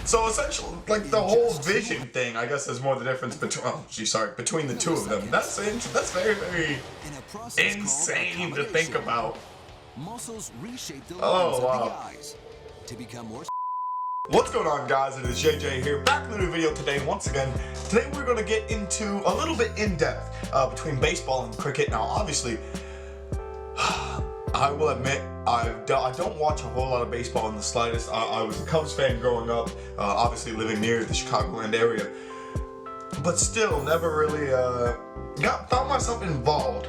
So essentially, like the whole vision thing, I guess, is more the difference between the two of them. That's very, very insane to think about. Muscles reshape the lines Oh, of wow. the eyes to become more. What's going on, guys? It is JJ here, back with a new video today. Once again, today we're going to get into a little bit in depth between baseball and cricket. Now, obviously, I will admit I don't watch a whole lot of baseball in the slightest. I was a Cubs fan growing up, obviously living near the Chicagoland area, but still never really found myself involved.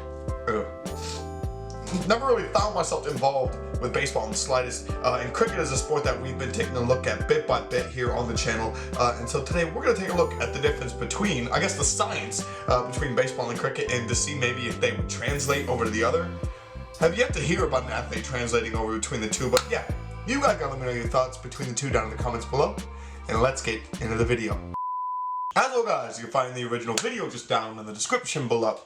Never really found myself involved with baseball in the slightest, and cricket is a sport that we've been taking a look at bit by bit here on the channel, and so today we're going to take a look at the difference between, I guess, the science between baseball and cricket, and to see maybe if they would translate over to the other. Have yet to hear about an athlete translating over between the two, but yeah, you guys gotta let me know your thoughts between the two down in the comments below, and let's get into the video. As well, guys, you can find the original video just down in the description below.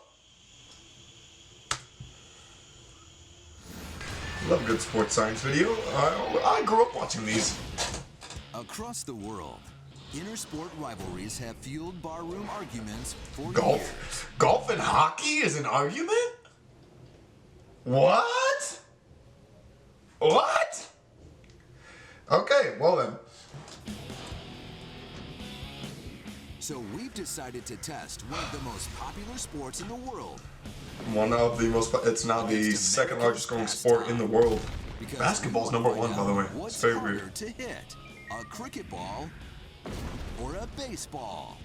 Love a good sports science video. I grew up watching these. Across the world, inter-sport rivalries have fueled barroom arguments for years. Golf and hockey is an argument? What? What? Okay, well then. So we've decided to test one of the most popular sports in the world. One of the most, it's now the second largest growing sport in the world. Basketball's #1, by the way. It's very weird. To hit a cricket ball or a baseball?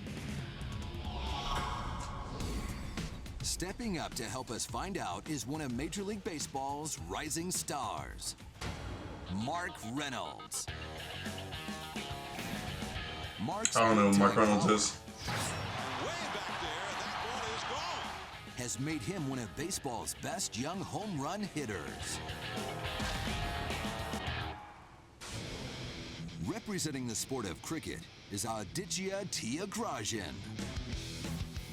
Stepping up to help us find out is one of Major League Baseball's rising stars, Mark Reynolds. I don't know who Mark Reynolds is. Has made him one of baseball's best young home run hitters. Representing the sport of cricket is Aditya Thiagarajan.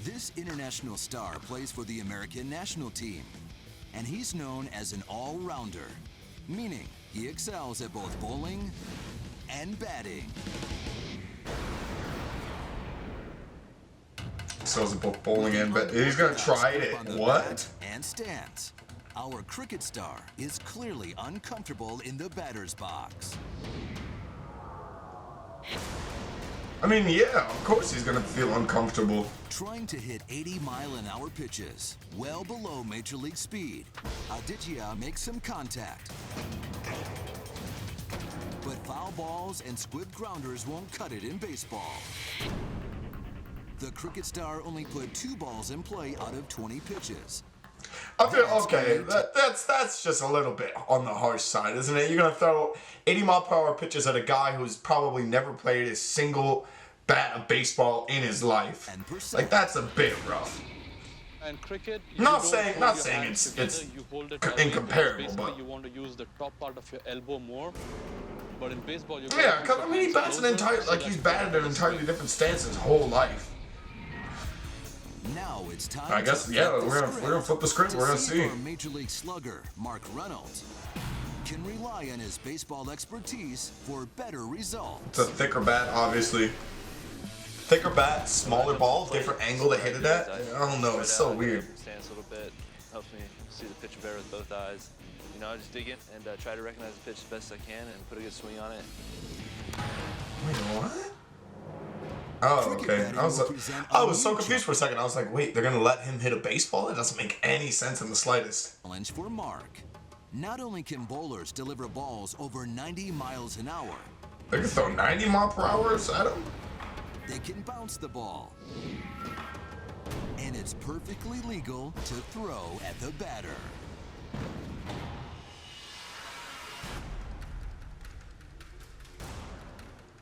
This international star plays for the American national team, and he's known as an all-rounder, meaning he excels at both bowling and batting. Sells both bowling and bat. He's gonna try it. What? And stance. Our cricket star is clearly uncomfortable in the batter's box. I mean, yeah, of course he's gonna feel uncomfortable. Trying to hit 80-mile-an-hour pitches, well below major league speed, Aditya makes some contact. But foul balls and squib grounders won't cut it in baseball. The cricket star only put 2 balls in play out of 20 pitches. I feel okay. That's just a little bit on the harsh side, isn't it? You're gonna throw 80-mile-per-hour pitches at a guy who's probably never played a single bat of baseball in his life. Like, that's a bit rough. And cricket, not saying it's incomparable, but you want to use the top part of your elbow more. But in baseball, you yeah, because I mean, he bats an entire, like, he's batted an entirely different stance his whole life. Now it's time. I guess, yeah, we're gonna flip the script. We're gonna see. Major League slugger Mark Reynolds can rely on his baseball expertise for better results. It's a thicker bat, obviously. Thicker bat, smaller ball, different angle to hit it at. I don't know. It's so weird. Stance a little bit helps me see the pitch better with both eyes. You know, I just dig it and try to recognize the pitch as best as I can and put a good swing on it. Wait, what? Oh, okay. I was so confused for a second. I was like, wait, they're gonna let him hit a baseball? That doesn't make any sense in the slightest. Challenge for Mark. Not only can bowlers deliver balls over 90 miles an hour, They can throw 90 mile per hour at him? They can bounce the ball. And it's perfectly legal to throw at the batter.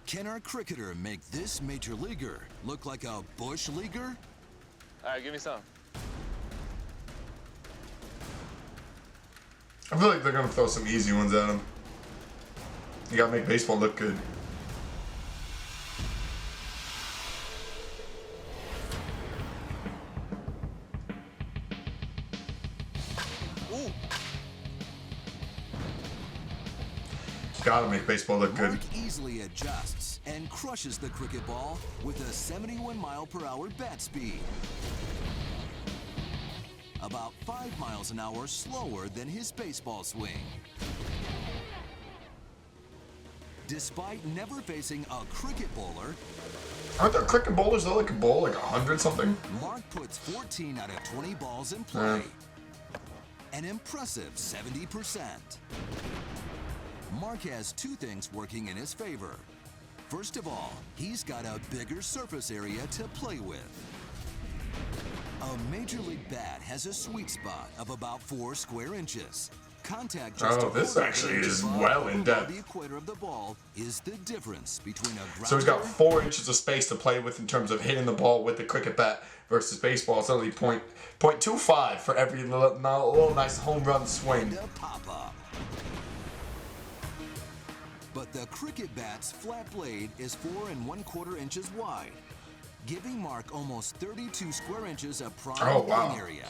Can our cricketer make this major leaguer look like a bush leaguer? All right, give me some. I feel like they're gonna throw some easy ones at him. You gotta make baseball look good. gotta make baseball look good. Mark easily adjusts and crushes the cricket ball with a 71-mile-per-hour bat speed. About 5 miles an hour slower than his baseball swing. Despite never facing a cricket bowler, Aren't there cricket bowlers that can bowl like 100 something? Mark puts 14 out of 20 balls in play. An impressive 70%. Mark has two things working in his favor. First of all, he's got a bigger surface area to play with. A Major League bat has a sweet spot of about 4 square inches. Contact just Oh, this actually is well in depth. The equator of the ball is the difference between a So he's got 4 inches of space to play with in terms of hitting the ball with the cricket bat versus baseball. It's only 0.25 for every little nice home run swing. and a pop-up. But the cricket bat's flat blade is 4 1/4 inches wide, giving Mark almost 32 square inches of prime Oh, wow. hitting area.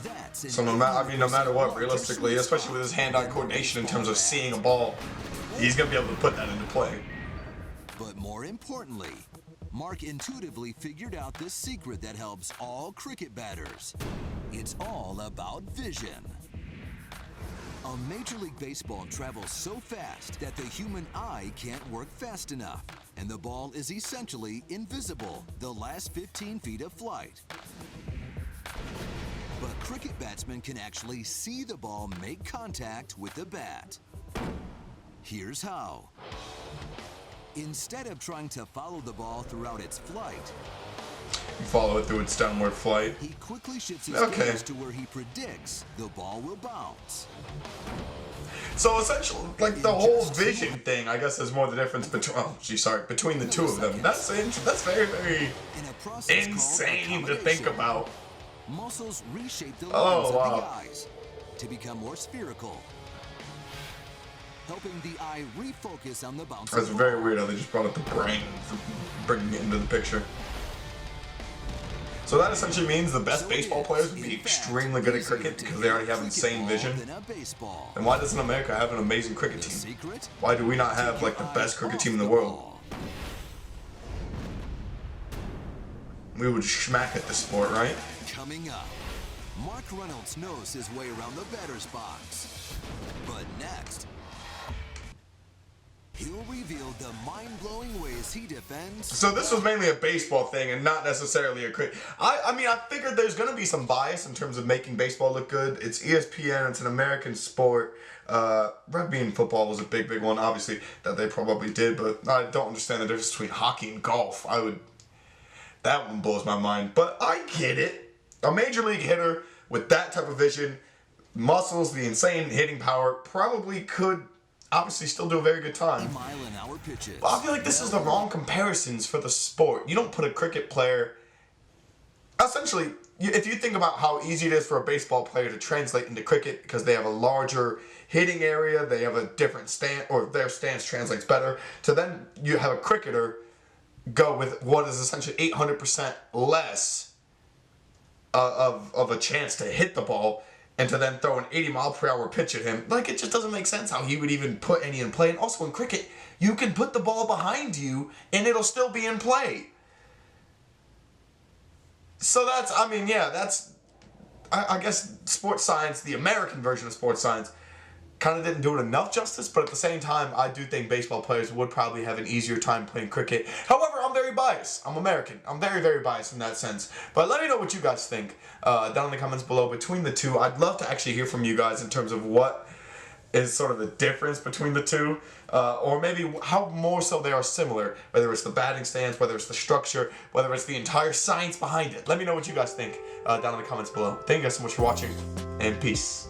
That's So no matter what, realistically, especially with his hand-eye coordination in terms of seeing a ball, he's gonna be able to put that into play. But more importantly, Mark intuitively figured out the secret that helps all cricket batters. It's all about vision. A Major League Baseball travels so fast that the human eye can't work fast enough, and the ball is essentially invisible the last 15 feet of flight. But cricket batsmen can actually see the ball make contact with the bat. Here's how. Instead of trying to follow the ball throughout its flight, Follow it through its downward flight. he quickly shifts his Okay. gaze to where he predicts the ball will bounce. So essentially, like the whole vision thing, I guess is more the difference between the two of them. That's very, very In a process insane called to think accommodation, about. muscles reshape the Oh, lines of wow. the eyes to become more spherical, helping the eye refocus on the bouncing That's ball. very weird how they just brought up the brain for bringing it into the picture. So that essentially means the best So baseball it players is, would in be fact, extremely good at easier cricket to because hit they a already have cricket insane ball vision. than a baseball. Then why doesn't America have an amazing cricket The team? secret? Why do we not have Take like the your best eyes cricket off team in the the world? ball. We would smack at this sport, right? Coming up, Mark Reynolds knows his way around the batter's box. But next, he'll reveal the mind-blowing ways he defends. So this was mainly a baseball thing and not necessarily a cricket. I mean, I figured there's going to be some bias in terms of making baseball look good. It's ESPN. It's an American sport. Rugby and football was a big one, obviously, that they probably did. But I don't understand the difference between hockey and golf. That one blows my mind. But I get it. A major league hitter with that type of vision, muscles, the insane hitting power, probably could obviously still do a very good time. Mile-an-hour pitches. But I feel like this is the wrong comparisons for the sport. You don't put a cricket player... Essentially, if you think about how easy it is for a baseball player to translate into cricket because they have a larger hitting area, they have a different stance, or their stance translates better, to then you have a cricketer go with what is essentially 800% less of a chance to hit the ball, and to then throw an 80-mile-per-hour pitch at him. Like, it just doesn't make sense how he would even put any in play. And also in cricket, you can put the ball behind you and it'll still be in play. So that's, I guess sports science, the American version of sports science, kind of didn't do it enough justice, but at the same time, I do think baseball players would probably have an easier time playing cricket. However, I'm very biased. I'm American. I'm very, very biased in that sense. But let me know what you guys think down in the comments below between the two. I'd love to actually hear from you guys in terms of what is sort of the difference between the two, or maybe how more so they are similar, whether it's the batting stance, whether it's the structure, whether it's the entire science behind it. Let me know what you guys think down in the comments below. Thank you guys so much for watching, and peace.